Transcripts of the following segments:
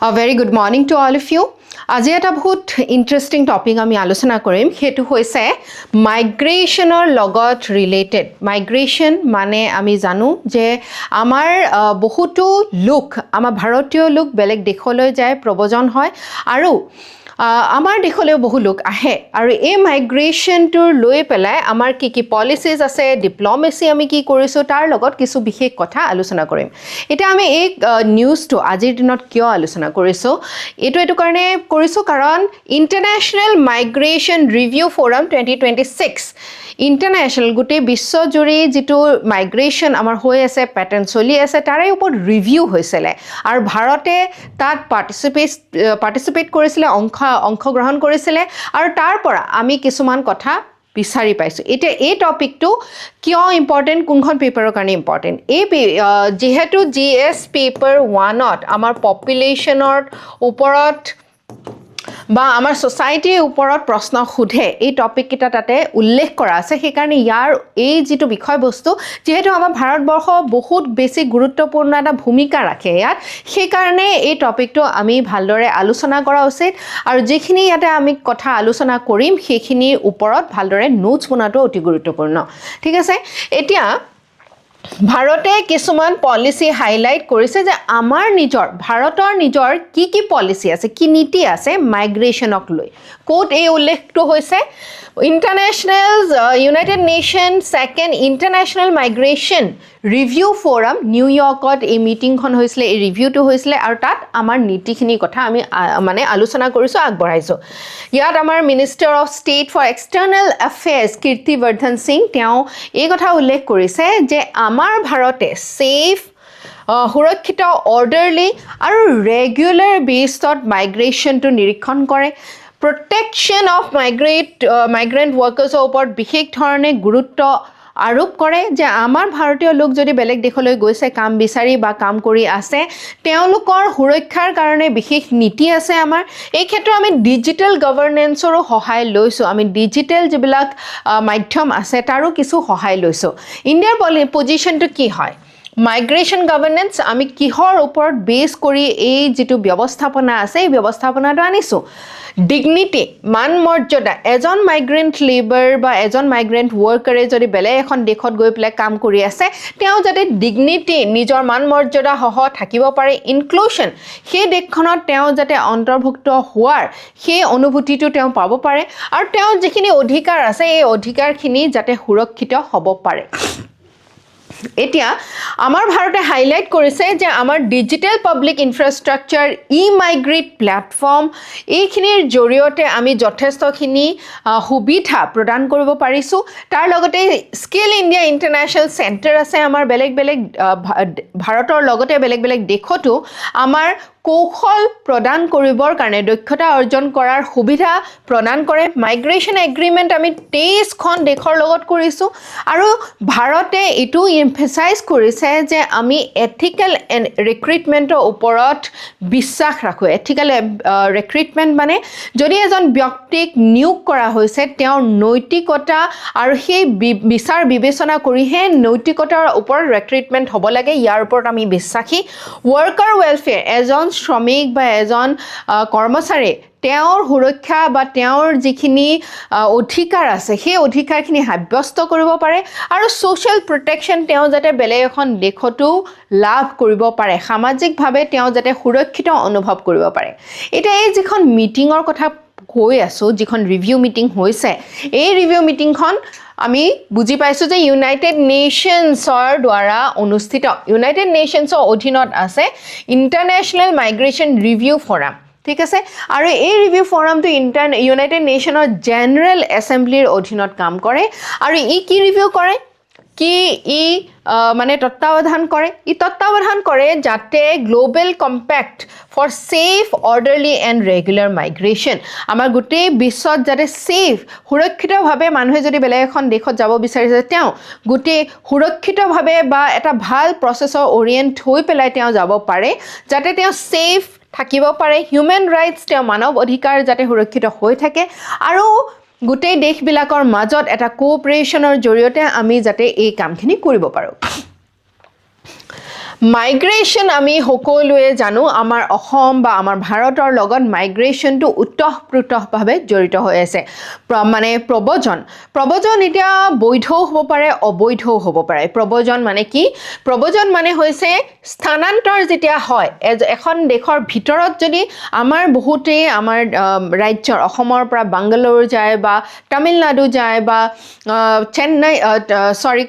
A very good morning to all of you. আজি এটা বহুত ইন্টাৰেষ্টিং টপিক আমি আলোচনা কৰিম সেইটো হৈছে মাইগ্ৰেশ্যনৰ লগত ৰিলেটেড মাইগ্ৰেশ্যন মানে আমি জানো যে আমাৰ বহুতো লোক আমাৰ ভাৰতীয় লোক বেলেগ দেশলৈ যায় প্ৰব্ৰজন হয় আৰু আমাৰ দেশলৈও বহু লোক আহে আৰু এই মাইগ্ৰেশ্যনটোৰ লৈ পেলাই আমাৰ কি পলিচিজ আছে ডিপ্ল'মেচি আমি কি কৰিছোঁ তাৰ লগত কিছু বিশেষ কথা আলোচনা কৰিম এতিয়া আমি এই নিউজটো আজিৰ দিনত কিয় আলোচনা কৰিছোঁ এইটো কাৰণে কৰিছোঁ কাৰণ international migration review forum 2026 international গোটেই বিশ্বজুৰি যিটো মাইগ্ৰেশ্যন আমাৰ হৈ আছে পেটাৰ্ণ চলি আছে তাৰে ওপৰত ৰিভিউ হৈছিলে আৰু ভাৰতে তাত পাৰ্টিচিপেট কৰিছিলে অংশগ্ৰহণ কৰিছিলে আৰু তাৰ পৰা আমি কিছুমান কথা বিচাৰি পাইছোঁ এতিয়া এই টপিকটো কিয় ইম্পৰ্টেণ্ট কোনখন পেপাৰৰ কাৰণে ইম্পৰ্টেণ্ট এই যিহেতু GS পেপাৰ 1ত আমাৰ পপুলেশ্যনৰ ওপৰত বা আমাৰ সোসাইটিৰ ওপৰত প্ৰশ্ন সোধে এই টপিক কিটা তাতে উল্লেখ কৰা আছে সেইকাৰণে ইয়াৰ এই যিটো বিষয়বস্তু যেহেতু আমাৰ ভাৰতবৰ্ষ বহুত বেছি গুৰুত্বপূৰ্ণ এটা ভূমিকা ৰাখে ইয়াত সেইকাৰণে এই টপিকটো আমি ভালদৰে আলোচনা কৰা উচিত আৰু যিখিনি ইয়াতে আমি কথা আলোচনা কৰিম সেইখিনিৰ ওপৰত ভালদৰে নোটছ বনোৱাটো অতি গুৰুত্বপূৰ্ণ ঠিক আছে এতিয়া ভাৰতে কিছুমান পলিচি হাইলাইট কৰিছে যে আমাৰ ভাৰতৰ নিজৰ কি পলিচি আছে কি নীতি আছে মাইগ্ৰেশ্যনক লৈ কোড এই উল্লেখটো হৈছে United nation second international migration review forum নিউয়ৰ্কত এই মিটিংখন হৈছিলে এই ৰিভিউটো হৈছিলে আৰু তাত আমাৰ নীতিখিনিৰ কথা আমি মানে আলোচনা কৰিছোঁ আগবঢ়াইছোঁ ইয়াত আমাৰ minister of state for external affairs Kirtivardhan Singh তেওঁ এই কথা উল্লেখ কৰিছে যে আমাৰ ভাৰতে ছেফ সুৰক্ষিত অৰ্ডাৰলি আৰু ৰেগুলাৰ বেছত মাইগ্ৰেশ্যনটো নিৰীক্ষণ কৰে প্ৰটেকশ্যন অফ মাইগ্ৰেণ্ট ৱৰ্কাৰ্ছৰ ওপৰত বিশেষ ধৰণে গুৰুত্ব আৰোপ কৰে যে আমাৰ ভাৰতীয় লোক যদি বেলেগ দেশলৈ গৈছে কাম বিচাৰি বা কাম কৰি আছে তেওঁলোকৰ সুৰক্ষাৰ কাৰণে বিশেষ নীতি আছে আমাৰ এই ক্ষেত্ৰত আমি ডিজিটেল গভৰ্নেন্সৰো সহায় লৈছোঁ আমি ডিজিটেল যিবিলাক মাধ্যম আছে তাৰো কিছু সহায় লৈছোঁ ইণ্ডিয়াৰ পজিশ্যনটো কি হয় মাইগ্ৰেশ্যন গভৰ্নেন্স আমি কিহৰ ওপৰত বেছ কৰি এই যিটো ব্যৱস্থাপনা আছে এই ব্যৱস্থাপনাটো আনিছোঁ ডিগনিটি মান মৰ্যাদা এজন মাইগ্ৰেণ্ট লেবাৰ বা এজন মাইগ্ৰেণ্ট ৱৰ্কাৰে যদি বেলেগ এখন দেশত গৈ পেলাই কাম কৰি আছে তেওঁ যাতে ডিগনিটি নিজৰ মান মৰ্যাদা সহ থাকিব পাৰে ইনক্লুশ্যন সেই দেশখনত তেওঁ যাতে অন্তৰ্ভুক্ত হোৱাৰ সেই অনুভূতিটো তেওঁ পাব পাৰে আৰু তেওঁ যিখিনি অধিকাৰ আছে এই অধিকাৰখিনি যাতে সুৰক্ষিত হ'ব পাৰে এতিয়া আমাৰ ভাৰতে হাইলাইট কৰিছে যে আমাৰ digital public infrastructure migrate platform এইখিনিৰ জৰিয়তে আমি যথেষ্টখিনি সুবিধা প্ৰদান কৰিব পাৰিছোঁ তাৰ লগতে স্কিল ইণ্ডিয়া ইণ্টাৰনেশ্যনেল চেণ্টাৰ আছে আমাৰ বেলেগ ভাৰতৰ লগতে বেলেগ দেশতো আমাৰ কৌশল প্ৰদান কৰিবৰ কাৰণে দক্ষতা অৰ্জন কৰাৰ সুবিধা প্ৰদান কৰে মাইগ্ৰেশ্যন এগ্ৰিমেণ্ট আমি 23খন দেশৰ লগত কৰিছোঁ আৰু ভাৰতে এইটো এমফেচাইজ কৰিছে যে আমি এথিকেল ৰিক্ৰুটমেণ্টৰ ওপৰত বিশ্বাস ৰাখোঁ এথিকেল ৰিক্ৰুটমেণ্ট মানে যদি এজন ব্যক্তিক নিয়োগ কৰা হৈছে তেওঁৰ নৈতিকতা আৰু সেই বিচাৰ বিবেচনা কৰিহে নৈতিকতাৰ ওপৰত ৰিক্ৰুটমেণ্ট হ'ব লাগে ইয়াৰ ওপৰত আমি বিশ্বাসী ৱৰ্কাৰ ৱেলফেয়াৰ এজন শ্ৰমিক বা এজন কৰ্মচাৰী তেওঁৰ সুৰক্ষা বা তেওঁৰ যিখিনি অধিকাৰ আছে সেই অধিকাৰখিনি সাব্যস্ত কৰিব পাৰে আৰু ছ'চিয়েল প্ৰটেকশ্যন তেওঁ যাতে বেলেগ এখন দেশতো লাভ কৰিব পাৰে সামাজিকভাৱে তেওঁ যাতে সুৰক্ষিত অনুভৱ কৰিব পাৰে এতিয়া এই যিখন মিটিঙৰ কথা কৈ আছোঁ যিখন ৰিভিউ মিটিং হৈছে এই ৰিভিউ মিটিংখন আমি বুজি পাইছোঁ যে ইউনাইটেড নেশ্যনছৰ দ্বাৰা অনুষ্ঠিত ইউনাইটেড নেশ্যনছৰ অধীনত আছে ইণ্টাৰনেশ্যনেল মাইগ্ৰেশ্যন ৰিভিউ ফ'ৰাম ঠিক আছে আৰু এই ৰিভিউ ফ'ৰামটো ইউনাইটেড নেশ্যনৰ জেনেৰেল এছেম্বলিৰ অধীনত কাম কৰে আৰু কি ৰিভিউ কৰে কি মানে তত্ত্বাৱধান কৰে যাতে global compact for safe orderly and regular migration আমাৰ গোটেই বিশ্বত যাতে ছেফ সুৰক্ষিতভাৱে মানুহে যদি বেলেগ এখন দেশত যাব বিচাৰিছে তেওঁ গোটেই সুৰক্ষিতভাৱে বা এটা ভাল প্ৰচেছৰ অৰিয়েণ্ট হৈ পেলাই তেওঁ যাব পাৰে যাতে তেওঁ ছেফ থাকিব পাৰে হিউমেন ৰাইটছ তেওঁ মানৱ অধিকাৰ যাতে সুৰক্ষিত হৈ থাকে আৰু গোটেই দেশবিলাকৰ মাজত এটা কোঅপাৰেশ্যনৰ জৰিয়তে আমি যাতে এই কামখিনি কৰিব পাৰোঁ মাইগ্ৰেশ্যন আমি সকলোৱে জানো আমাৰ অসম বা আমাৰ ভাৰতৰ লগত মাইগ্ৰেশ্যনটো ওতঃপ্ৰোতঃভাৱে জড়িত হৈ আছে মানে প্ৰব্ৰজন এতিয়া বৈধও হ'ব পাৰে অবৈধও হ'ব পাৰে প্ৰব্ৰজন মানে কি প্ৰব্ৰজন মানে হৈছে স্থানান্তৰ যেতিয়া হয় এখন দেশৰ ভিতৰত যদি আমাৰ বহুতেই আমাৰ ৰাজ্যৰ অসমৰ পৰা বাংগালোৰ যায় বা তামিলনাডু যায় বা চেন্নাই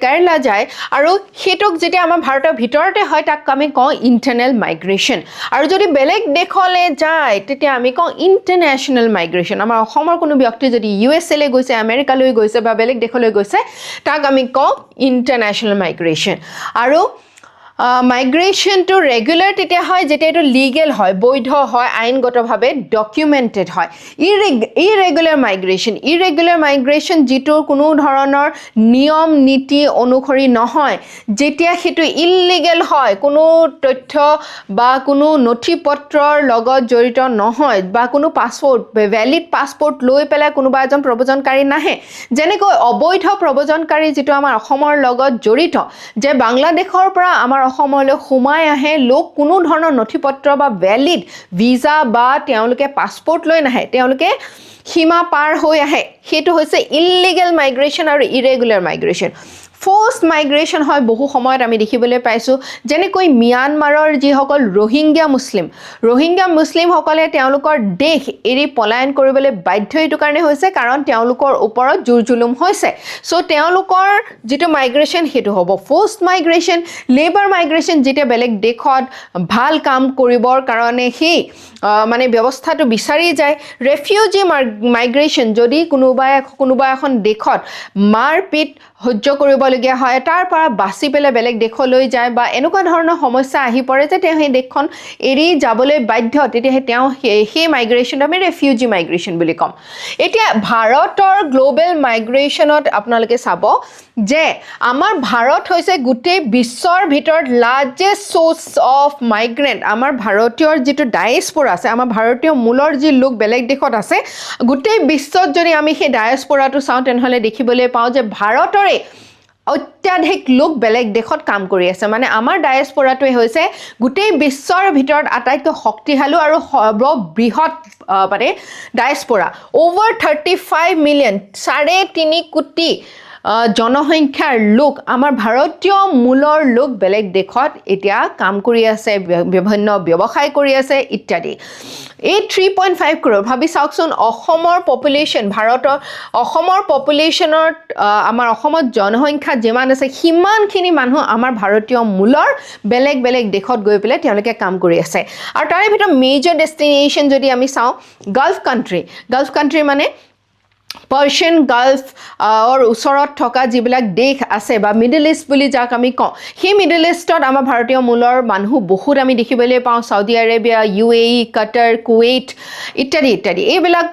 কেৰালা যায় আৰু সেইটোক যেতিয়া আমাৰ ভাৰতৰ ভিতৰতে হয় তাক আমি কওঁ ইণ্টাৰনেল মাইগ্ৰেশ্যন আৰু যদি বেলেগ দেশলৈ যায় তেতিয়া আমি কওঁ ইণ্টাৰনেশ্যনেল মাইগ্ৰেশ্যন আমাৰ অসমৰ কোনো ব্যক্তি যদি USA লৈ গৈছে আমেৰিকালৈ গৈছে বা বেলেগ দেশলৈ গৈছে তাক আমি কওঁ ইণ্টাৰনেশ্যনেল মাইগ্ৰেশ্যন আৰু মাইগ্ৰেশ্যনটো ৰেগুলাৰ তেতিয়া হয় যেতিয়া এইটো লিগেল হয় বৈধ হয় আইনগতভাৱে ডকুমেণ্টেড হয় ইৰেগুলাৰ মাইগ্ৰেশ্যন যিটোৰ কোনো ধৰণৰ নিয়ম নীতি অনুসৰি নহয় যেতিয়া সেইটো ইললিগেল হয় কোনো তথ্য বা কোনো নথি পত্ৰৰ লগত জড়িত নহয় বা কোনো পাছপোৰ্ট ভেলিড পাছপোৰ্ট লৈ পেলাই কোনোবা এজন প্ৰব্ৰজনকাৰী নাহে যেনেকৈ অবৈধ প্ৰব্ৰজনকাৰী যিটো আমাৰ অসমৰ লগত জড়িত যে বাংলাদেশৰ পৰা আমাৰ অসমলৈ সোমাই আহে লোক কোনো ধৰণৰ নথি পত্ৰ বা ভেলিড ভিসা বা তেওঁলোকে পাছপোৰ্ট লৈ নাহে তেওঁলোকে সীমা পাৰ হৈ আহে সেইটো হৈছে ইললিগেল মাইগ্ৰেশ্যন আৰু ইৰেগুলাৰ মাইগ্ৰেশ্যন ফৰ্চড মাইগ্ৰেশ্যন হয় বহু সময়ত আমি দেখিবলৈ পাইছোঁ যেনেকৈ ম্যানমাৰৰ যিসকল ৰোহিংগীয়া মুছলিমসকলে তেওঁলোকৰ দেশ এৰি পলায়ন কৰিবলৈ বাধ্য এইটো কাৰণে হৈছে কাৰণ তেওঁলোকৰ ওপৰত জোৰ জুলুম হৈছে চ' তেওঁলোকৰ যিটো মাইগ্ৰেশ্যন সেইটো হ'ব ফৰ্চড মাইগ্ৰেশ্যন লেবাৰ মাইগ্ৰেশ্যন যেতিয়া বেলেগ দেশত ভাল কাম কৰিবৰ কাৰণে সেই মানে ব্যৱস্থাটো বিচাৰি যায় ৰেফিউজি মাইগ্ৰেশ্যন যদি কোনোবা এখন দেশত মাৰপিট সহ্য কৰিবলগীয়া হয় তাৰ পৰা বাচি পেলাই বেলেগ দেশলৈ যায় বা এনেকুৱা ধৰণৰ সমস্যা আহি পৰে যে তেওঁ সেই দেশখন এৰি যাবলৈ বাধ্য তেতিয়াহে তেওঁ সেই মাইগ্ৰেশ্যন আমি ৰেফিউজি মাইগ্ৰেশ্যন বুলি ক'ম এতিয়া ভাৰতৰ গ্ল'বেল মাইগ্ৰেশ্যনত আপোনালোকে চাব যে আমাৰ ভাৰত হৈছে গোটেই বিশ্বৰ ভিতৰত লাৰ্জেষ্ট চ'ৰ্চ অফ মাইগ্ৰেণ্ট আমাৰ ভাৰতীয় যিটো ডায়েস্প'ৰা আছে আমাৰ ভাৰতীয় মূলৰ যি লোক বেলেগ দেশত আছে গোটেই বিশ্বত যদি আমি সেই ডায়েস্প'ৰাটো চাওঁ তেনেহ'লে দেখিবলৈ পাওঁ যে ভাৰতৰে অত্যাধিক লোক বেলেগ দেশত কাম কৰি আছে মানে আমাৰ ডায়েস্প'ৰাটোৱে হৈছে গোটেই বিশ্বৰ ভিতৰত আটাইতকৈ শক্তিশালী আৰু সৰ্ববৃহৎ মানে ডায়েস্প'ৰা অ'ভাৰ 35 মিলিয়ন 3.5 কোটি জনসংখ্যাৰ লোক আমাৰ ভাৰতীয় মূলৰ লোক বেলেগ দেশত এতিয়া কাম কৰি আছে বিভিন্ন ব্যৱসায় কৰি আছে ইত্যাদি এই 3.5 crore ভাবি চাওকচোন অসমৰ পপুলেশ্যন অসমৰ পপুলেশ্যনত আমাৰ অসমত জনসংখ্যা যিমান আছে সিমানখিনি মানুহ আমাৰ ভাৰতীয় মূলৰ বেলেগ দেশত গৈ পেলাই তেওঁলোকে কাম কৰি আছে আৰু তাৰে ভিতৰত মেজৰ ডেষ্টিনেশ্যন যদি আমি চাওঁ গাল্ফ কাণ্ট্ৰি মানে পাৰ্চিয়ান গাল্ফৰ ওচৰত থকা যিবিলাক দেশ আছে বা মিডল ইষ্ট বুলি যাক আমি কওঁ সেই মিডল ইষ্টত আমাৰ ভাৰতীয় মূলৰ মানুহ বহুত আমি দেখিবলৈ পাওঁ চাউদি আৰেবিয়া UAE কাটাৰ কুৱেইট ইত্যাদি এইবিলাক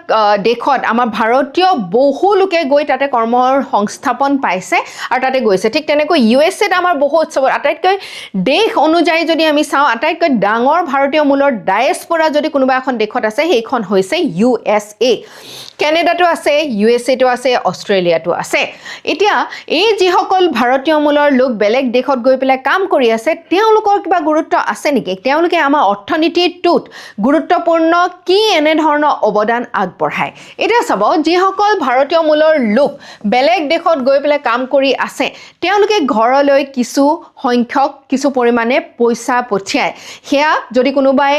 দেশত আমাৰ ভাৰতীয় বহু লোকে গৈ তাতে কৰ্মৰ সংস্থাপন পাইছে আৰু তাতে গৈছে ঠিক তেনেকৈ USAত আমাৰ বহুত আটাইতকৈ দেশ অনুযায়ী যদি আমি চাওঁ আটাইতকৈ ডাঙৰ ভাৰতীয় মূলৰ ডায়েস্প'ৰা যদি কোনোবা এখন দেশত আছে সেইখন হৈছে USA কেনেডাটো আছে USAটো আছে অষ্ট্ৰেলিয়াটো আছে এতিয়া এই যিসকল ভাৰতীয় মূলৰ লোক বেলেগ দেশত গৈ পেলাই কাম কৰি আছে তেওঁলোকৰ কিবা গুৰুত্ব আছে নেকি তেওঁলোকে আমাৰ অৰ্থনীতিটোত গুৰুত্বপূৰ্ণ কি এনে ধৰণৰ অৱদান আগবঢ়ায় এতিয়া চাব যিসকল ভাৰতীয় মূলৰ লোক বেলেগ দেশত গৈ পেলাই কাম কৰি আছে তেওঁলোকে ঘৰলৈ কিছু পৰিমাণে পইচা পঠিয়ায় সেয়া যদি কোনোবাই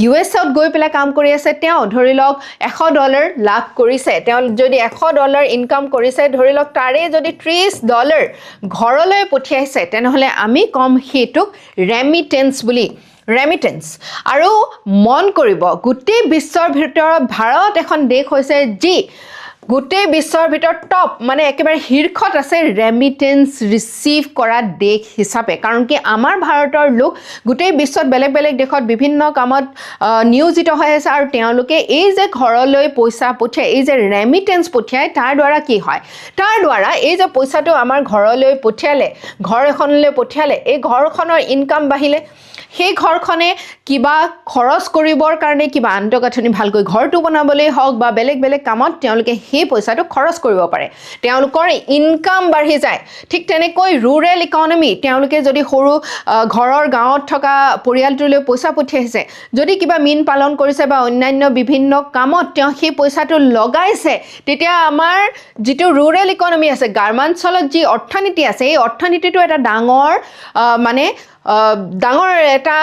USAত গৈ পেলাই কাম কৰি আছে তেওঁ ধৰি লওক $100 লাভ কৰিছে তেওঁ যদি $100 ইনকাম কৰিছে ধৰি লওক তাৰে যদি $30 ঘৰলৈ পঠিয়াইছে তেনেহ'লে আমি কম সেইটোক ৰেমিটেন্স আৰু মন কৰিব গোটেই বিশ্বৰ ভিতৰত ভাৰত এখন দেশ হৈছে যি গোটেই বিশ্বৰ ভিতৰত টপ মানে একেবাৰে শীৰ্ষত আছে ৰেমিটেন্স ৰিচিভ কৰা দেশ হিচাপে কাৰণ কি আমাৰ ভাৰতৰ লোক গোটেই বিশ্বত বেলেগ দেশত বিভিন্ন কামত নিয়োজিত হৈ আছে আৰু তেওঁলোকে এই যে ঘৰলৈ পইচা পঠিয়ায় এই যে ৰেমিটেন্স পঠিয়ায় তাৰ দ্বাৰা কি হয় তাৰ দ্বাৰা এই যে পইচাটো আমাৰ ঘৰলৈ পঠিয়ালে ঘৰ এখনলৈ পঠিয়ালে এই ঘৰখনৰ ইনকাম বাঢ়িলে সেই ঘৰখনে কিবা খৰচ কৰিবৰ কাৰণে কিবা আন্তঃগাঁথনি ভালকৈ ঘৰটো বনাবলৈ হওক বা বেলেগ বেলেগ কামত তেওঁলোকে সেই পইচাটো খৰচ কৰিব পাৰে তেওঁলোকৰ ইনকাম বাঢ়ি যায় ঠিক তেনেকৈ ৰুৰেল ইকনমি তেওঁলোকে যদি সৰু ঘৰৰ গাঁৱত থকা পৰিয়ালটোলৈ পইচা পঠিয়াইছে যদি কিবা মীন পালন কৰিছে বা অন্যান্য বিভিন্ন কামত তেওঁ সেই পইচাটো লগাইছে তেতিয়া আমাৰ যিটো ৰুৰেল ইকনমি আছে গ্ৰামাঞ্চলত যি অৰ্থনীতি আছে এই অৰ্থনীতিটো এটা ডাঙৰ এটা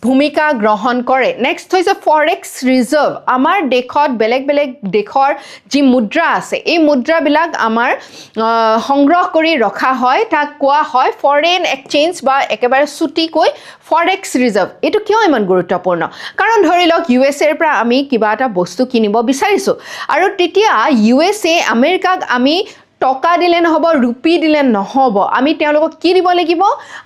ভূমিকা গ্ৰহণ কৰে নেক্সট হৈছে ফৰেক্স ৰিজাৰ্ভ আমাৰ দেশত বেলেগ বেলেগ দেশৰ যি মুদ্ৰা আছে এই মুদ্ৰাবিলাক আমাৰ সংগ্ৰহ কৰি ৰখা হয় তাক কোৱা হয় ফৰেন এক্সচেঞ্জ বা একেবাৰে চুটিকৈ ফৰেক্স ৰিজাৰ্ভ এইটো কিয় ইমান গুৰুত্বপূৰ্ণ কাৰণ ধৰি লওক ইউএছএৰ পৰা আমি কিবা এটা বস্তু কিনিব বিচাৰিছোঁ আৰু তেতিয়া ইউএছএ আমেৰিকাক আমি টকা দিলে নহব ৰূপী দিলে নহব আমি তেওঁলোকক কি দিব লাগিব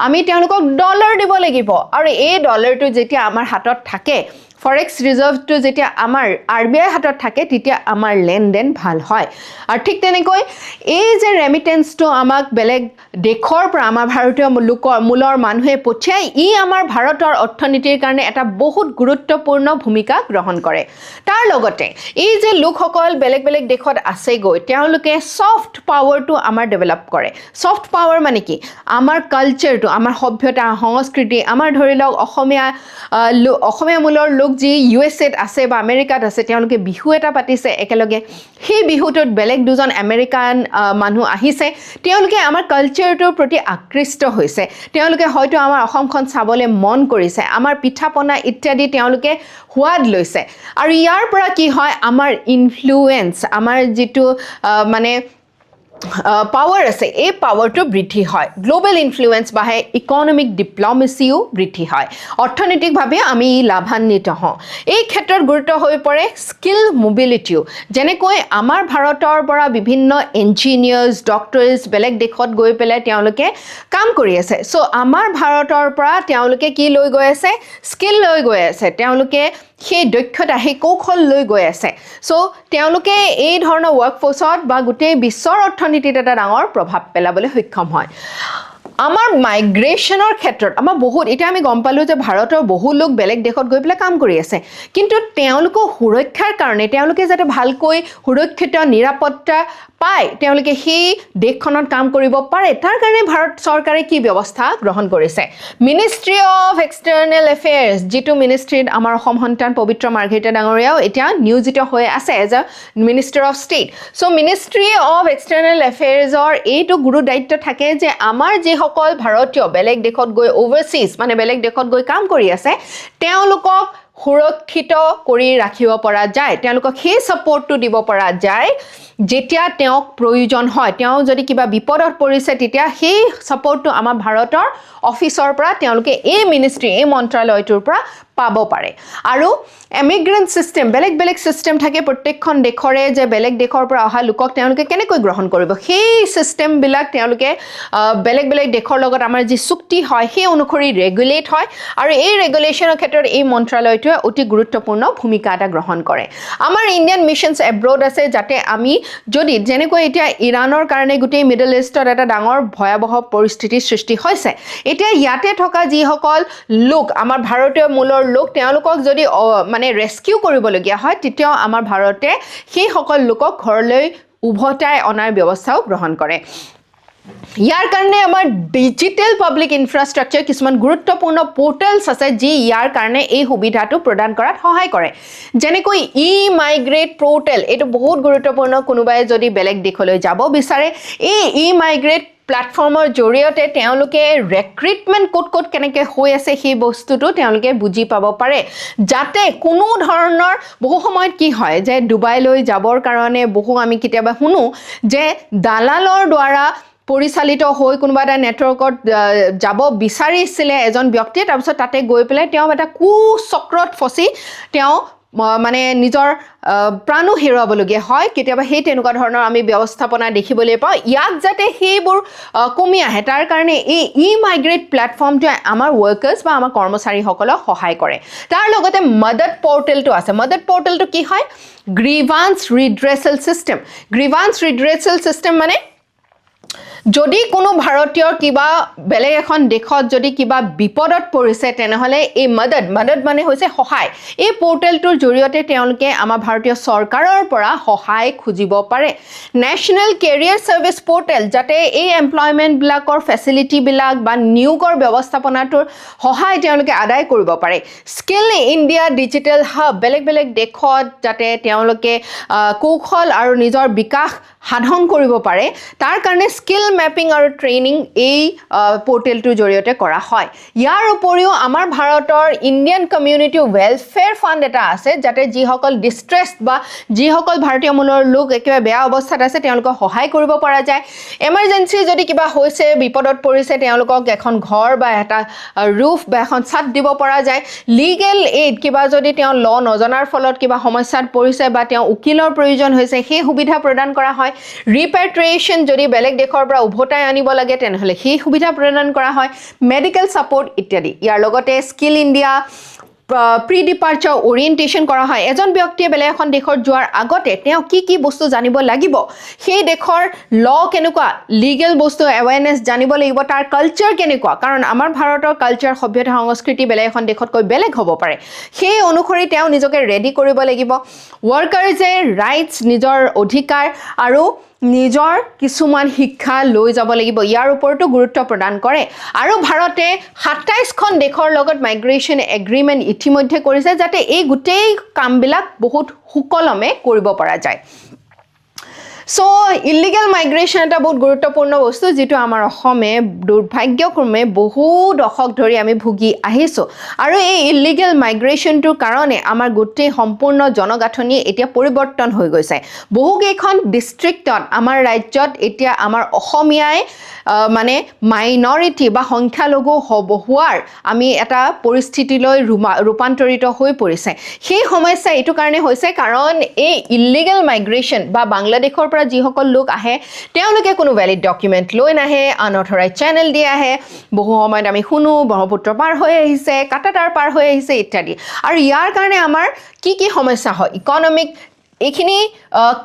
আমি তেওঁলোকক ডলাৰ দিব লাগিব আৰু এই ডলাৰটো যেতিয়া আমাৰ হাতত থাকে ফৰেক্স ৰিজাৰ্ভটো যেতিয়া আমাৰ আৰবিআই হাতত থাকে তেতিয়া আমাৰ লেনদেন ভাল হয় আৰু ঠিক তেনেকৈ এই যে ৰেমিটেন্সটো আমাক বেলেগ দেশৰ পৰা আমাৰ ভাৰতীয় মূলৰ মানুহে পঠিয়াই ই আমাৰ ভাৰতৰ অৰ্থনীতিৰ কাৰণে এটা বহুত গুৰুত্বপূৰ্ণ ভূমিকা গ্ৰহণ কৰে তাৰ লগতে এই যে লোকসকল বেলেগ বেলেগ দেশত আছেগৈ তেওঁলোকে ছফ্ট পাৱাৰটো আমাৰ ডেভেলপ কৰে ছফ্ট পাৱাৰ মানে কি আমাৰ কালচাৰটো আমাৰ সভ্যতা সংস্কৃতি আমাৰ ধৰি লওক অসমীয়া মূলৰ লোক যি ইউএছএত আছে বা আমেৰিকাত আছে তেওঁলোকে বিহু এটা পাতিছে একেলগে সেই বিহুটোত বেলেগ দুজন আমেৰিকান মানুহ আহিছে তেওঁলোকে আমাৰ কালচাৰটোৰ প্ৰতি আকৃষ্ট হৈছে তেওঁলোকে হয়তো আমাৰ অসমখন চাবলৈ মন কৰিছে আমাৰ পিঠাপনা ইত্যাদি তেওঁলোকে সোৱাদ লৈছে আৰু ইয়াৰ পৰা কি হয় আমাৰ ইনফ্লুৱেঞ্চ আমাৰ যিটো পাৱাৰ আছে এই পাৱাৰটো বৃদ্ধি হয় গ্লোবেল ইনফ্লুৱেঞ্চ বাঢ়ে ইকনমিক ডিপ্ল'মেচিও বৃদ্ধি হয় অৰ্থনৈতিকভাৱে আমি লাভান্বিত হওঁ এই ক্ষেত্ৰত গুৰুত্ব হৈ পৰে স্কিল মোবিলিটিও যেনেকৈ আমাৰ ভাৰতৰ পৰা বিভিন্ন ইঞ্জিনিয়াৰ্ছ ডক্টৰ্ছ বেলেগ দেশত গৈ পেলাই তেওঁলোকে কাম কৰি আছে চ' আমাৰ ভাৰতৰ পৰা তেওঁলোকে কি লৈ গৈ আছে স্কিল লৈ গৈ আছে তেওঁলোকে সেই দক্ষতা সেই কৌশল লৈ গৈ আছে চ' তেওঁলোকে এই ধৰণৰ ৱৰ্কফৰ্চত বা গোটেই বিশ্বৰ অৰ্থনীতিত এটা ডাঙৰ প্ৰভাৱ পেলাবলৈ সক্ষম হয় আমাৰ মাইগ্ৰেশ্যনৰ ক্ষেত্ৰত আমাৰ বহুত এতিয়া আমি গম পালোঁ যে ভাৰতৰ বহু লোক বেলেগ দেশত গৈ পেলাই কাম কৰি আছে কিন্তু তেওঁলোকৰ সুৰক্ষাৰ কাৰণে তেওঁলোকে যাতে ভালকৈ সুৰক্ষিত নিৰাপত্তা পায় তেওঁলোকে সেই দেশখনত কাম কৰিব পাৰে তাৰ কাৰণে ভাৰত চৰকাৰে কি ব্যৱস্থা গ্ৰহণ কৰিছে মিনিষ্ট্ৰী অফ এক্সটাৰ্নেল এফেয়াৰ্ছ যিটো মিনিষ্ট্ৰীত আমাৰ অসম সন্তান পবিত্ৰ মাৰ্ঘেৰিটা ডাঙৰীয়াও এতিয়া নিয়োজিত হৈ আছে as a minister of state so' ministry of external এফেয়াৰ্ছৰ এইটো গুৰু দায়িত্ব থাকে যে আমাৰ যিসকল ভাৰতীয় বেলেগ দেশত গৈ অভাৰচিজ বেলেগ দেশত গৈ কাম কৰি আছে তেওঁলোকক সুৰক্ষিত কৰি ৰাখিব পৰা যায় তেওঁলোকক সেই ছাপোৰ্টটো দিব পৰা যায় যেতিয়া তেওঁক প্ৰয়োজন হয় তেওঁ যদি কিবা বিপদত পৰিছে তেতিয়া সেই ছাপোৰ্টটো আমাৰ ভাৰতৰ অফিচৰ পৰা তেওঁলোকে এই মিনিষ্ট্ৰী এই মন্ত্ৰালয়টোৰ পৰা পাব পাৰে আৰু এমিগ্ৰেণ্ট ছিষ্টেম বেলেগ বেলেগ ছিষ্টেম থাকে প্ৰত্যেকখন দেশৰে যে বেলেগ দেশৰ পৰা অহা লোকক তেওঁলোকে কেনেকৈ গ্ৰহণ কৰিব সেই ছিষ্টেমবিলাক তেওঁলোকে বেলেগ বেলেগ দেশৰ লগত আমাৰ যি চুক্তি হয় সেই অনুসৰি ৰেগুলেট হয় আৰু এই ৰেগুলেশ্যনৰ ক্ষেত্ৰত এই মন্ত্ৰালয়টোৱে অতি গুৰুত্বপূৰ্ণ ভূমিকা এটা গ্ৰহণ কৰে আমাৰ ইণ্ডিয়ান মিছনছ এব্ৰড আছে যাতে আমি যদি যেনেকৈ এতিয়া ইৰাণৰ কাৰণে গোটেই মিডল ইষ্টত এটা ডাঙৰ ভয়াৱহ পৰিস্থিতিৰ সৃষ্টি হৈছে এতিয়া ইয়াতে থকা যিসকল লোক আমাৰ ভাৰতীয় মূলৰ লোক তেওঁলোকক যদি ৰেস্কিউ কৰিবলগীয়া হয় তেতিয়াও আমাৰ ভাৰতে সেই সকল লোকক ঘৰলৈ উভতাই অনাৰ ব্যৱস্থাও গ্ৰহণ কৰে ইয়াৰ কাৰণে আমাৰ ডিজিটেল পাব্লিক ইনফ্ৰাষ্ট্ৰাকচাৰ কিছুমান গুৰুত্বপূৰ্ণ পোৰ্টেলছ আছে যি ইয়াৰ কাৰণে এই সুবিধাটো প্ৰদান কৰাত সহায় কৰে যেনেকৈ ই মাইগ্ৰেট পোৰ্টেল এইটো বহুত গুৰুত্বপূৰ্ণ কোনোবাই যদি বেলেগ দেশলৈ যাব বিচাৰে এই ই মাইগ্ৰেট প্লেটফৰ্মৰ জৰিয়তে তেওঁলোকে ৰিক্ৰুটমেণ্ট ক'ত কেনেকৈ হৈ আছে সেই বস্তুটো তেওঁলোকে বুজি পাব পাৰে যাতে কোনো ধৰণৰ বহু সময়ত কি হয় যে ডুবাইলৈ যাবৰ কাৰণে আমি কেতিয়াবা শুনো যে দালালৰ দ্বাৰা পৰিচালিত হৈ কোনোবা এটা নেটৱৰ্কত যাব বিচাৰিছিলে এজন ব্যক্তিয়ে তাৰপিছত তাতে গৈ পেলাই তেওঁ এটা কুচক্ৰত ফচি তেওঁ নিজৰ প্ৰাণো হেৰুৱাবলগীয়া হয় কেতিয়াবা সেই তেনেকুৱা ধৰণৰ আমি ব্যৱস্থাপনা দেখিবলৈ পাওঁ ইয়াক যাতে সেইবোৰ কমি আহে তাৰ কাৰণে এই ই মাইগ্ৰেট প্লেটফৰ্মটোৱে আমাৰ ৱৰ্কাৰ্ছ বা আমাৰ কৰ্মচাৰীসকলক সহায় কৰে তাৰ লগতে মদত পৰ্টেলটো আছে মদত পৰ্টেলটো কি হয় গ্ৰিভান্স ৰিড্ৰেচেল চিষ্টেম যদি কোনো ভাৰতীয়ৰ কিবা বেলেগ এখন দেশত যদি কিবা বিপদত পৰিছে তেনেহলে এই মদদ মানে হৈছে সহায় এই পোৰ্টেলটোৰ জৰিয়তে তেওঁলোকে আমাৰ ভাৰতীয় চৰকাৰৰ পৰা সহায় খুজিব পাৰে নেশ্যনেল কেৰিয়াৰ সাৰ্ভিস পোৰ্টেল যাতে এই এমপ্লয়মেন্ট বিলাকৰ ফেচিলিটি বিলাক বা নিয়োগৰ ব্যৱস্থাপনাটোৰ সহায় তেওঁলোকে আদায় কৰিব পাৰে স্কিল ইণ্ডিয়া ডিজিটেল হাব বেলেগ দেশত যাতে তেওঁলোকে কৌশল আৰু নিজৰ বিকাশ সাধন কৰিব পাৰে তাৰ কাৰণে স্কিল মেপিং আৰু ট্ৰেইনিং এই পোৰ্টেলটোৰ জৰিয়তে কৰা হয় ইয়াৰ উপৰিও আমাৰ ভাৰতৰ ইণ্ডিয়ান কমিউনিটি ৱেলফেয়াৰ ফাণ্ড এটা আছে যাতে যিসকল ডিষ্ট্ৰেছড বা যিসকল ভাৰতীয় মূলৰ লোক একেবাৰে বেয়া অৱস্থাত আছে তেওঁলোকক সহায় কৰিব পৰা যায় এমাৰ্জেঞ্চি যদি কিবা হৈছে বিপদত পৰিছে তেওঁলোকক এখন ঘৰ বা এটা ৰুফ বা এখন ছাদ দিব পৰা যায় লিগেল এইড কিবা যদি তেওঁ ল নজনাৰ ফলত কিবা সমস্যাত পৰিছে বা তেওঁ উকিলৰ প্ৰয়োজন হৈছে সেই সুবিধা প্ৰদান কৰা হয় ৰিপেট্ৰিয়েশ্যন যদি বেলেগ দেশৰ পৰা উভতাই আনিব লাগে তেনেহলে সেই সুবিধা প্ৰদান কৰা হয় মেডিকেল সাপোৰ্ট ইত্যাদি ইয়াৰ লগতে স্কিল ইণ্ডিয়া প্ৰি ডিপাৰ্চাৰ ওৰিয়েণ্টেশ্যন কৰা হয় এজন ব্যক্তিয়ে বেলেগ এখন দেশত যোৱাৰ আগতে তেওঁ কি বস্তু জানিব লাগিব সেই দেশৰ ল কেনেকুৱা লিগেল বস্তু এৱেৰনেছ জানিব লাগিব তাৰ কালচাৰ কেনেকুৱা কাৰণ আমাৰ ভাৰতৰ কালচাৰ সভ্যতা সংস্কৃতি বেলেগ এখন দেশতকৈ বেলেগ হ'ব পাৰে সেই অনুসৰি তেওঁ নিজকে ৰেডি কৰিব লাগিব ৱৰ্কাৰ্ছে ৰাইটছ নিজৰ অধিকাৰ আৰু নিজৰ কিছুমান শিক্ষা লৈ যাব লাগিব ইয়াৰ ওপৰতো গুৰুত্ব প্ৰদান কৰে আৰু ভাৰতে ২৭খন দেশৰ লগত মাইগ্ৰেশ্যন এগ্ৰিমেণ্ট ইতিমধ্যে কৰিছে যাতে এই গোটেই কামবিলাক বহুত সুকলমে কৰিব পৰা যায় সো ইলিগেল মাইগ্ৰেশ্যন এটা বহুত গুৰুত্বপূৰ্ণ বস্তু যেটো আমাৰ অসমে দুৰ্ভাগ্যক্ৰমে বহু দশক ধৰি আমি ভুগি আহিছো আৰু এই ইলিগেল মাইগ্ৰেশ্যনটোৰ কাৰণে আমাৰ গোটেই সম্পূৰ্ণ জনগাঁথনি এতিয়া পৰিৱৰ্তন হৈ গৈছে বহুকেইখন ডিষ্ট্ৰিক্টত আমাৰ ৰাজ্যত এতিয়া আমাৰ অসমীয়াই মানে মাইনৰিটি বা সংখ্যালঘু হোৱাৰ আমি এটা পৰিস্থিতিলৈ ৰূপান্তৰিত হৈ পৰিছে সেই সমস্যা এইটো কাৰণে হৈছে কাৰণ এই ইলিগেল মাইগ্ৰেশ্যন বা বাংলাদেশৰ পৰা যিসকল লোক আহে তেওঁলোকে কোনো ভ্যালিড ডকুমেণ্ট লৈ নাহে আনঅথৰাইজ চেনেল দি আহে বহু সময়ত আমি শুনো ব্ৰহ্মপুত্ৰ পাৰ হৈ আহিছে কাটাতাৰ পাৰ হৈ আহিছে ইত্যাদি আৰু ইয়াৰ কাৰণে আমাৰ কি সমস্যা হয় ইকনমিক এইখিনি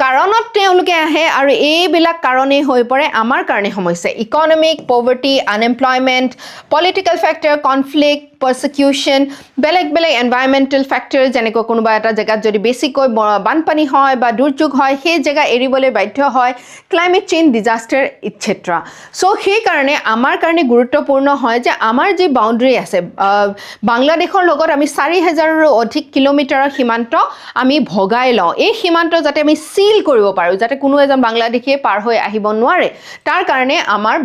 কাৰণত তেওঁলোকে আহে আৰু এইবিলাক কাৰণেই হৈ পৰে আমাৰ কাৰণে সমস্যা economic poverty unemployment political factor conflict persecution বেলেগ এনভাইৰনমেন্টাল ফ্যাক্টৰ যেনেকৈ কোনোবা এটা জায়গাত যদি বেছিকৈ বানপানী হয় বা দুৰ্যোগ হয় সেই জায়গা এৰিবলৈ বাধ্য হয় ক্লাইমেট চেঞ্জ ডিজাস্টাৰ ইত্যাদি সো সেই কাৰণে আমাৰ কাৰণে গুৰুত্বপূৰ্ণ হয় যে আমাৰ যে বাউণ্ডাৰী আছে বাংলাদেশৰ লগত আমি ৪০০০ৰো অধিক কিলোমিটাৰৰ সীমান্ত আমি ভগাই লওঁ এই সীমান্ত যাতে আমি সিল কৰিব পাৰো যাতে কোনো এজন বাংলাদেশীয়ে পাৰ হৈ আহিব নোৱাৰে তাৰ কাৰণে আমাৰ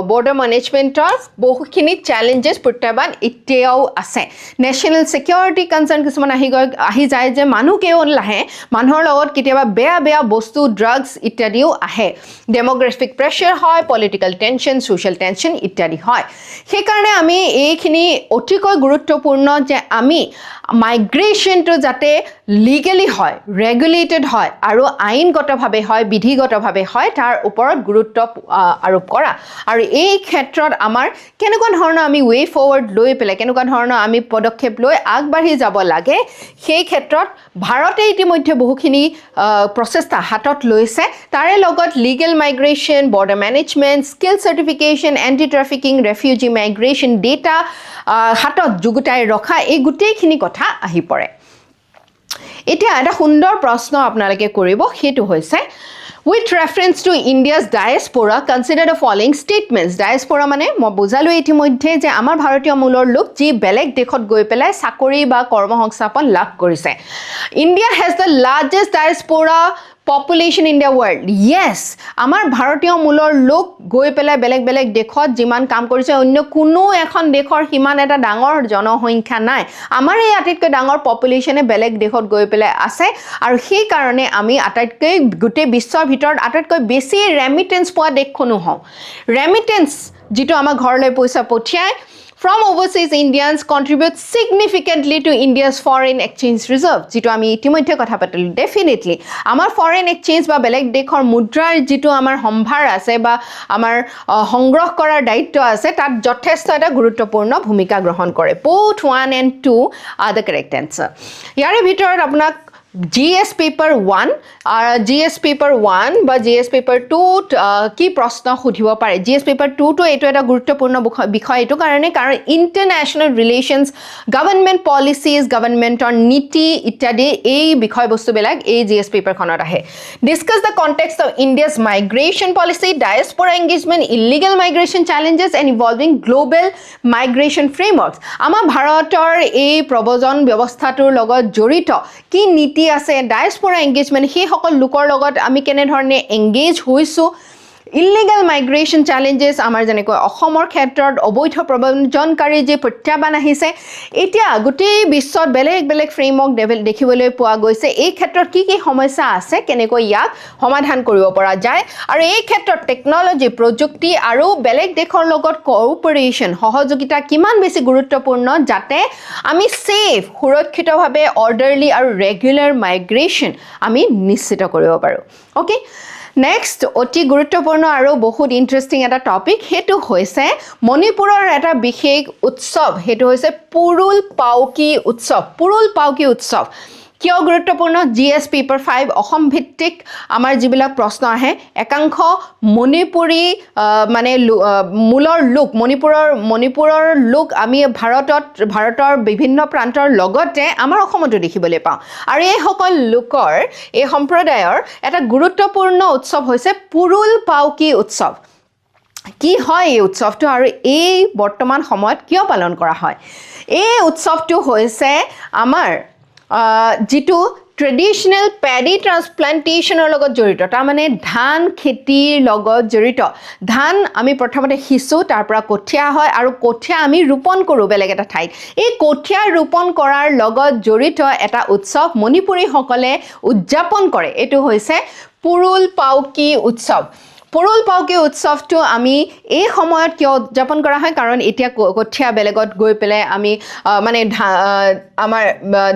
বৰ্ডাৰ মেনেজমেন্টৰ বহুখিনি চ্যালেঞ্জেস প্ৰত্যাহ্বান এতিয়া আছে নেশ্যনেল সিকিউৰিটি কনসাৰ্ন কিছুমান আহি যায় যে মানুহ কেৱল লাহে মানুহৰ লগত কেতিয়াবা বেয়া বস্তু ড্ৰাগছ ইত্যাদিও আহে ডেমোগ্ৰাফিক প্ৰেছাৰ হয় পলিটিক্যাল টেনশন সোশ্যাল টেনশন ইত্যাদি হয় সেই কাৰণে আমি এইখিনি অতিকৈ গুৰুত্বপূৰ্ণ যে আমি মাইগ্ৰেশ্যনটো যাতে লিগেলি হয় ৰেগুলেটেড হয় আৰু আইনগতভাৱে হয় বিধিগতভাৱে হয় তাৰ ওপৰত গুৰুত্ব আৰোপ কৰা আৰু এই ক্ষেত্ৰত আমাৰ কেনেকুৱা ধৰণৰ আমি ৱে ফৰৱাৰ্ড লৈ পেলাই কেনেকুৱা ধৰণৰ আমি পদক্ষেপ লৈ আগবাঢ়ি যাব লাগে সেই ক্ষেত্ৰত ভাৰতে ইতিমধ্যে বহুখিনি প্ৰচেষ্টা হাতত লৈছে তাৰে লগত legal migration border management skill certification anti trafficking refugee migration data হাতত যুগুতাই ৰখা এই গোটেইখিনি কথা আহি পৰে এতিয়া এটা সুন্দৰ প্ৰশ্ন আপোনালোকে কৰিব সেইটো হৈছে With reference to India's diaspora, consider the following statements. Diaspora মানে মই বুজালো ইতিমধ্যে যে আমাৰ ভাৰতীয় মূলৰ লোক যি বেলেগ দেশত গৈ পেলাই চাকৰি বা কৰ্মসংস্থাপন লাভ কৰিছে India has the largest diaspora population in the world. Yes, আমাৰ ভাৰতীয় মূলৰ লোক গৈ পেলাই বেলেগ দেশত যিমান কাম কৰিছে অন্য কোনো এখন দেশৰ সিমান এটা ডাঙৰ জনসংখ্যা নাই আমাৰ এই আটাইতকৈ ডাঙৰ পপুলেশ্যনে বেলেগ দেশত গৈ পেলাই আছে আৰু সেই কাৰণে আমি আটাইতকৈ গোটেই বিশ্বৰ ভিতৰত আটাইতকৈ বেছি ৰেমিটেন্স পোৱা দেশখনো হওঁ ৰেমিটেন্স যিটো আমাৰ ঘৰলৈ পইচা পঠিয়ায় from overseas Indians contribute significantly to India's foreign exchange reserve যেটো আমি ইতিমধ্যে কথা পাতিলো definitely আমাৰ foreign exchange বা বেলেগ দেশৰ মুদ্ৰাৰ যেটো আমাৰ সম্ভাৰ আছে বা আমাৰ সংগ্ৰহ কৰাৰ দায়িত্ব আছে তাত যথেষ্ট এটা গুৰুত্বপূৰ্ণ ভূমিকা গ্ৰহণ কৰে both 1 and 2 are the correct answer ইয়াৰে ভিতৰত আপোনাক GS পেপাৰ 1 আৰু GS পেপাৰ 1 বা GS পেপাৰ 2 কি প্ৰশ্ন সুধিব পাৰে GS পেপাৰ 2 টো এইটো এটা গুৰুত্বপূৰ্ণ বিষয় এইটো কাৰণে কাৰণ ইণ্টাৰনেশ্যনেল ৰিলেশ্যনছ গভৰ্ণমেণ্ট পলিচিজ গভৰ্ণমেণ্টৰ নীতি ইত্যাদি এই বিষয়বস্তুবিলাক এই GS পেপাৰখনত আহে discuss the context of India's migration policy diaspora engagement illegal migration challenges and involving global migration frameworks আমাৰ ভাৰতৰ এই প্ৰব্ৰজন ব্যৱস্থাটোৰ লগত জড়িত কি নীতি আছে ডায়াস্পৰা এংগেজমেণ্ট সেই সকল লোকৰ লগত আমি কেনেধৰণে এংগেজ হৈছোঁ ইলিগেল মাইগ্ৰেশ্যন চেলেঞ্জেছ আমাৰ যেনেকৈ অসমৰ ক্ষেত্ৰত অবৈধ প্ৰব্ৰজনকাৰী যি প্ৰত্যাহ্বান আহিছে এতিয়া গোটেই বিশ্বত বেলেগ বেলেগ ফ্ৰেমৱৰ্ক দেখিবলৈ পোৱা গৈছে এই ক্ষেত্ৰত কি কি সমস্যা আছে কেনেকৈ ইয়াক সমাধান কৰিব পৰা যায় আৰু এই ক্ষেত্ৰত টেকন'লজি প্ৰযুক্তি আৰু বেলেগ দেশৰ লগত কোঅপাৰেশ্যন সহযোগিতা কিমান বেছি গুৰুত্বপূৰ্ণ যাতে আমি ছেফ সুৰক্ষিতভাৱে অৰ্ডাৰলি আৰু ৰেগুলাৰ মাইগ্ৰেশ্যন আমি নিশ্চিত কৰিব পাৰোঁ অ'কে নেক্সট অতি গুৰুত্বপূৰ্ণ আৰু বহুত ইণ্টাৰেষ্টিং এটা টপিক সেইটো হৈছে মণিপুৰৰ এটা বিশেষ উৎসৱ সেইটো হৈছে পুৰুল পাউকি উৎসৱ কিয় গুৰুত্বপূৰ্ণ GS পেপাৰ 5 অসম ভিত্তিক আমাৰ যিবিলাক প্ৰশ্ন আহে একাংশ মণিপুৰী মানে মূলৰ লোক মণিপুৰৰ লোক আমি ভাৰতৰ বিভিন্ন প্ৰান্তৰ লগতে আমাৰ অসমতো দেখিবলৈ পাওঁ আৰু এই সকল লোকৰ এই সম্প্ৰদায়ৰ এটা গুৰুত্বপূৰ্ণ উৎসৱ হৈছে পুৰুল পাউকি উৎসৱ কি হয় এই উৎসৱটো আৰু এই বৰ্তমান সময়ত কিয় পালন কৰা হয় এই উৎসৱটো হৈছে আমাৰ যিটো ট্ৰেডিশ্যনেল পেডি ট্ৰান্সপ্লান্টেশ্যনৰ লগত জড়িত তাৰমানে ধান খেতিৰ লগত জড়িত ধান আমি প্ৰথমতে সিঁচো তাৰ পৰা কঠীয়া হয় আৰু কঠীয়া আমি ৰোপণ কৰোঁ বেলেগ এটা ঠাইত এই কঠীয়া ৰোপণ কৰাৰ লগত জড়িত এটা উৎসৱ মণিপুৰীসকলে উদযাপন কৰে এইটো হৈছে পুৰুল পাউকি উৎসৱটো আমি এই সময়ত কিয় উদযাপন কৰা হয় কাৰণ এতিয়া কঠীয়া বেলেগত গৈ পেলাই আমি মানে আমাৰ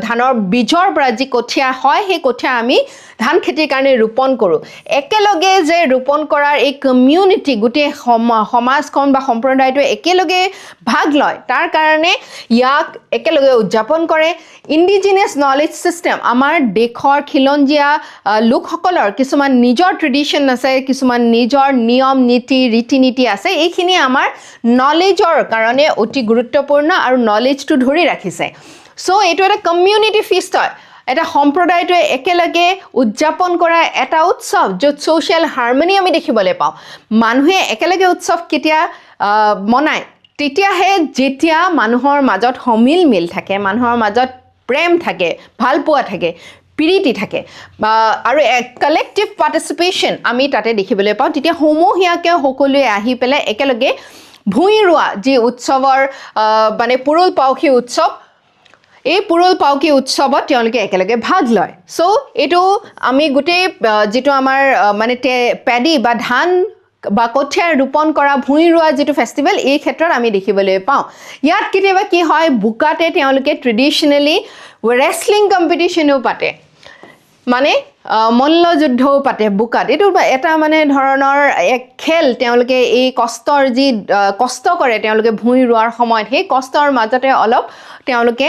ধানৰ বীজৰ পৰা যি কঠীয়া হয় সেই কঠীয়া আমি ধান খেতিৰ কাৰণে ৰোপণ কৰোঁ একেলগে যে ৰোপণ কৰাৰ এই কমিউনিটি গোটেই সমাজখন বা সম্প্ৰদায়টোৱে একেলগে ভাগ লয় তাৰ কাৰণে ইয়াক একেলগে উদযাপন কৰে ইণ্ডিজিনাছ নলেজ ছিষ্টেম আমাৰ দেশৰ খিলঞ্জীয়া লোকসকলৰ কিছুমান নিজৰ ট্ৰেডিশ্যন আছে কিছুমান নিজৰ নিয়ম নীতি ৰীতি নীতি আছে এইখিনি আমাৰ নলেজৰ কাৰণে অতি গুৰুত্বপূৰ্ণ আৰু নলেজটো ধৰি ৰাখিছে চ' এইটো এটা কমিউনিটি ফিষ্ট হয় এটা সম্প্ৰদায়টোৱে একেলগে উদযাপন কৰা এটা উৎসৱ য'ত ছ'চিয়েল হাৰমনি আমি দেখিবলৈ পাওঁ মানুহে একেলগে উৎসৱ কেতিয়া মনায় তেতিয়াহে যেতিয়া মানুহৰ মাজত সমিল থাকে মানুহৰ মাজত প্ৰেম থাকে ভালপোৱা থাকে প্ৰীতি থাকে আৰু কালেক্টিভ পাৰ্টিচিপেশ্যন আমি তাতে দেখিবলৈ পাওঁ তেতিয়া সমূহীয়াকৈ সকলোৱে আহি পেলাই একেলগে ভূঁই ৰোৱা যি উৎসৱৰ মানে পুৰুল পাউকি উৎসৱ এই পুৰুল পাউকি উৎসৱত তেওঁলোকে একেলগে ভাগ লয় চ' এইটো আমি গোটেই যিটো আমাৰ মানে পেডি বা ধান বা কঠীয়া ৰোপণ কৰা ভূঁই ৰোৱা যিটো ফেষ্টিভেল এই ক্ষেত্ৰত আমি দেখিবলৈ পাওঁ ইয়াত কেতিয়াবা কি হয় বোকাতে তেওঁলোকে ট্ৰেডিশ্যনেলি ৰেচলিং কম্পিটিশ্যনো পাতে মানে মল্লযুদ্ধও পাতে বোকাত এইটো এটা মানে ধৰণৰ এক খেল তেওঁলোকে এই কষ্ট কৰে তেওঁলোকে ভূঁই ৰোৱাৰ সময়ত সেই কষ্টৰ মাজতে অলপ তেওঁলোকে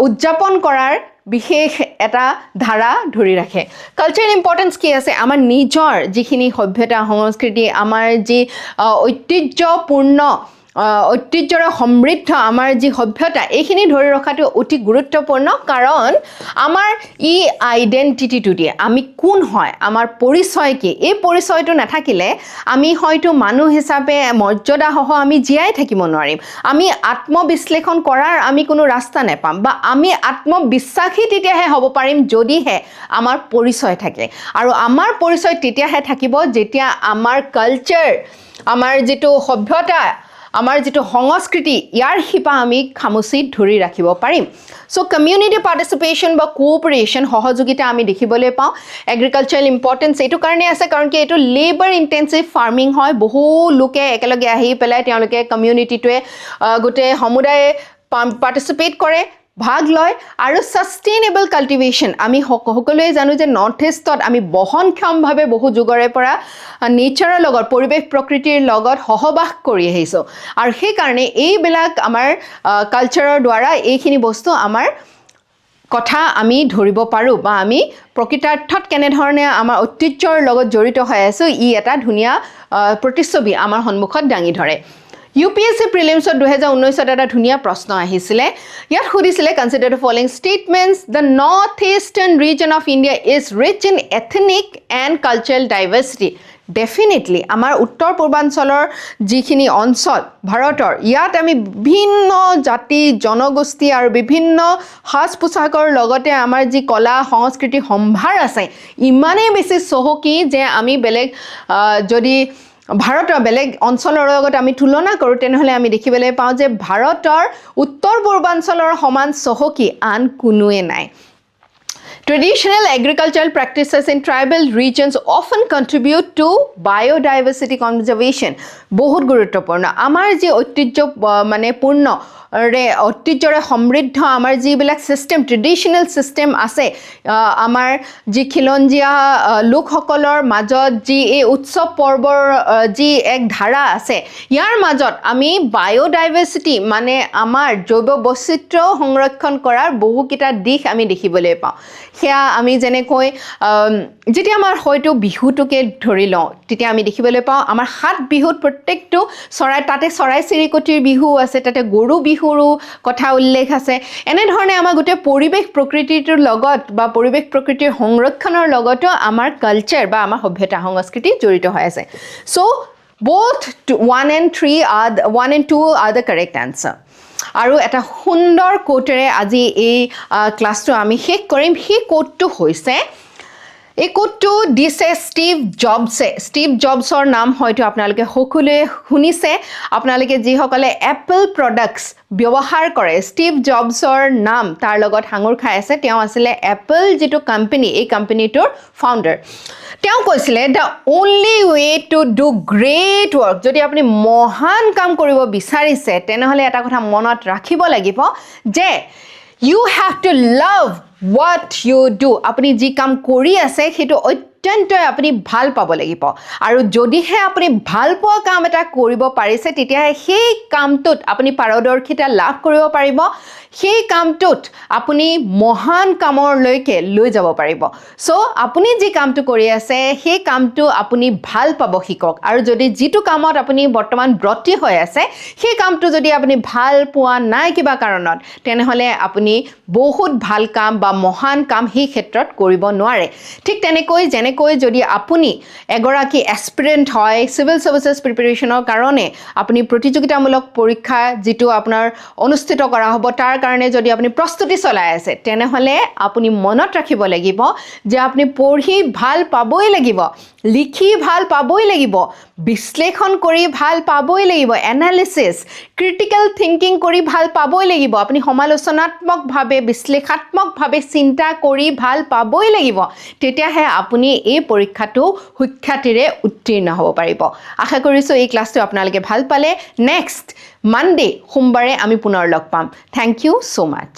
উদযাপন কৰাৰ বিশেষ এটা ধাৰা ধৰি ৰাখে কালচাৰেল ইম্পৰ্টেঞ্চ কি আছে আমাৰ নিজৰ যিখিনি সভ্যতা সংস্কৃতি আমাৰ যি ঐতিহ্যৰে সমৃদ্ধ আমাৰ যি সভ্যতা এইখিনি ধৰি ৰখাটো অতি গুৰুত্বপূৰ্ণ কাৰণ আমাৰ ই আইডেণ্টিটিটো দিয়ে আমি কোন হয় আমাৰ পৰিচয় কি এই পৰিচয়টো নাথাকিলে আমি হয়তো মানুহ হিচাপে মৰ্যাদাসহ আমি জীয়াই থাকিব নোৱাৰিম আমি আত্মবিশ্লেষণ কৰাৰ আমি কোনো ৰাস্তা নাপাম বা আমি আত্মবিশ্বাসী তেতিয়াহে হ'ব পাৰিম যদিহে আমাৰ পৰিচয় থাকে আৰু আমাৰ পৰিচয় তেতিয়াহে থাকিব যেতিয়া আমাৰ কালচাৰ আমাৰ যিটো সভ্যতা আমাৰ যিটো সংস্কৃতি ইয়াৰ শিপা আমি খামুচি ধৰি ৰাখিব পাৰিম চ' কমিউনিটি পাৰ্টিচিপেশ্যন বা কোঅপাৰেশ্যন সহযোগিতা আমি দেখিবলৈ পাওঁ এগ্ৰিকালচাৰেল ইম্পৰ্টেঞ্চ এইটো কাৰণে আছে কাৰণ কি এইটো লেবাৰ ইণ্টেনচিভ ফাৰ্মিং হয় বহু লোকে একেলগে আহি পেলাই তেওঁলোকে কমিউনিটিটোৱে গোটেই সমুদায়ে পাৰ্টিচিপেট কৰে ভাগ লয় আৰু সাস্টেইনেবল কাল্টিভেশ্যন আমি সকলোৱে জানো যে নৰ্থ ইষ্টত আমি বহনক্ষমভাৱে বহু যুগৰে পৰা নেচাৰৰ লগত পৰিৱেশ প্ৰকৃতিৰ লগত সহবাস কৰি আহিছোঁ আৰু সেইকাৰণে এইবিলাক আমাৰ কালচাৰৰ দ্বাৰা এইখিনি বস্তু আমাৰ কথা আমি ধৰিব পাৰোঁ বা আমি প্ৰকৃতাৰ্থত কেনেধৰণে আমাৰ ঐতিহ্যৰ লগত জড়িত হৈ আছোঁ ই এটা ধুনীয়া প্ৰতিচ্ছবি আমাৰ সন্মুখত দাঙি ধৰে UPSC প্ৰিলিমছত 2019ত এটা ধুনীয়া প্ৰশ্ন আহিছিলে ইয়াত সুধিছিলে consider the following statements the north eastern region of India is rich in ethnic and cultural diversity definitely আমাৰ উত্তৰ পূৰ্বাঞ্চলৰ যিখিনি অঞ্চল ভাৰতৰ ইয়াত আমি বিভিন্ন জাতি জনগোষ্ঠী আৰু বিভিন্ন সাজ পোছাকৰ লগতে আমাৰ যি কলা সংস্কৃতি সম্ভাৰ আছে ইমানেই বেছি চহকী যে আমি বেলেগ যদি ভাৰতৰ বেলেগ অঞ্চলৰ লগত আমি তুলনা কৰোঁ তেনেহ'লে আমি দেখিবলৈ পাওঁ যে ভাৰতৰ উত্তৰ পূৰ্বাঞ্চলৰ সমান চহকী আন কোনোৱে নাই Traditional agricultural practices in tribal regions often contribute to biodiversity conservation. বহুত গুৰুত্বপূৰ্ণ আমাৰ যি ঐতিহ্য মানে পূৰ্ণ ঐতিহ্যৰে সমৃদ্ধ আমাৰ যিবিলাক চিষ্টেম ট্ৰেডিশ্যনেল চিষ্টেম আছে আমাৰ যি খিলঞ্জীয়া লোকসকলৰ মাজত যি এই উৎসৱ পৰ্বৰ যি এক ধাৰা আছে ইয়াৰ মাজত আমি বায়'ডাইভাৰ্চিটি মানে আমাৰ জৈৱ বৈচিত্ৰ্য সংৰক্ষণ কৰাৰ বহুকেইটা দিশ আমি দেখিবলৈ পাওঁ সেয়া আমি যেনেকৈ যেতিয়া আমাৰ হয়তো বিহুটোকে ধৰি লওঁ তেতিয়া আমি দেখিবলৈ পাওঁ আমাৰ 7 বিহুত প্ৰত্যেকটো তাতে চৰাই চিৰিকটিৰ বিহু আছে তাতে গৰু বিহুৰো কথা উল্লেখ আছে এনেধৰণে আমাৰ গোটেই পৰিৱেশ প্ৰকৃতিটোৰ লগত বা পৰিৱেশ প্ৰকৃতিৰ সংৰক্ষণৰ লগতো আমাৰ কালচাৰ বা আমাৰ সভ্যতা সংস্কৃতি জড়িত হৈ আছে so both 1 and 2 are the correct answer আৰু এটা সুন্দৰ কোটেৰে আজি এই ক্লাছটো আমি শেষ কৰিম সেই কোটটো হৈছে এই কোটটো দিছে ষ্টিভ জবছৰ নাম হয়তো আপোনালোকে সকলোৱে শুনিছে আপোনালোকে যিসকলে এপল প্ৰডাক্টছ ব্যৱহাৰ কৰে ষ্টিভ জবছৰ নাম তাৰ লগত সাঙুৰ খাই আছে তেওঁ আছিলে এপল যিটো কোম্পানী এই কোম্পানীটোৰ ফাউণ্ডাৰ তেওঁ কৈছিলে the only way to do great work যদি আপুনি মহান কাম কৰিব বিচাৰিছে তেনেহ'লে এটা কথা মনত ৰাখিব লাগিব যে you have to love what you do আপুনি যি কাম কৰি আছে সেইটো অত্যন্ত আপুনি ভাল পাব লাগিব আৰু যদিহে আপুনি ভাল পোৱা কাম এটা কৰিব পাৰিছে তেতিয়া সেই কামটোত আপুনি পাৰদৰ্শিতা লাভ কৰিব পাৰিব সেই কামটোত আপুনি মহান কামৰলৈকে লৈ যাব পাৰিব সো আপুনি যি কামটো কৰি আছে সেই কামটো আপুনি ভাল পাব শিকক আৰু যদি যিটো কামত আপুনি বৰ্তমান ব্ৰতী হৈ আছে সেই কামটো যদি আপুনি ভাল পোৱা নাই কিবা কাৰণত তেনেহ'লে আপুনি বহুত ভাল কাম বা মহান কাম সেই ক্ষেত্ৰত কৰিব নোৱাৰে ঠিক তেনেকৈ যদি আপুনি এগৰাকী এস্পিৰেণ্ট হয় সিভিল সাৰ্ভিসেছ প্ৰিপাৰেচনৰ কাৰণে আপুনি প্ৰতিযোগিতামূলক পৰীক্ষা যিটো আপোনাৰ অনুষ্ঠিত কৰা হ'ব তাৰ কাৰণে যদি আপুনি প্ৰস্তুতি চলাই আছে তেনেহ'লে আপুনি মনত ৰাখিব লাগিব যে আপুনি পঢ়ি ভাল পাবই লাগিব লিখি ভাল পাবই লাগিব বিশ্লেষণ কৰি ভাল পাবই লাগিব এনালিসিস ক্ৰিটিক্যাল থিংকিং কৰি ভাল পাবই লাগিব আপুনি সমালোচনাত্মকভাৱে বিশ্লেষাত্মকভাৱে চিন্তা কৰি ভাল পাবই লাগিব তেতিয়াহে আপুনি এই পৰীক্ষাটো সুখ্যাতিৰে উত্তীৰ্ণ হ'ব পাৰিব আশা কৰিছো এই ক্লাছটো আপোনালোকে ভাল পালে নেক্সট মানডে সোমবাৰে আমি পুনৰ লগ পাম থ্যাংক ইউ সো মাচ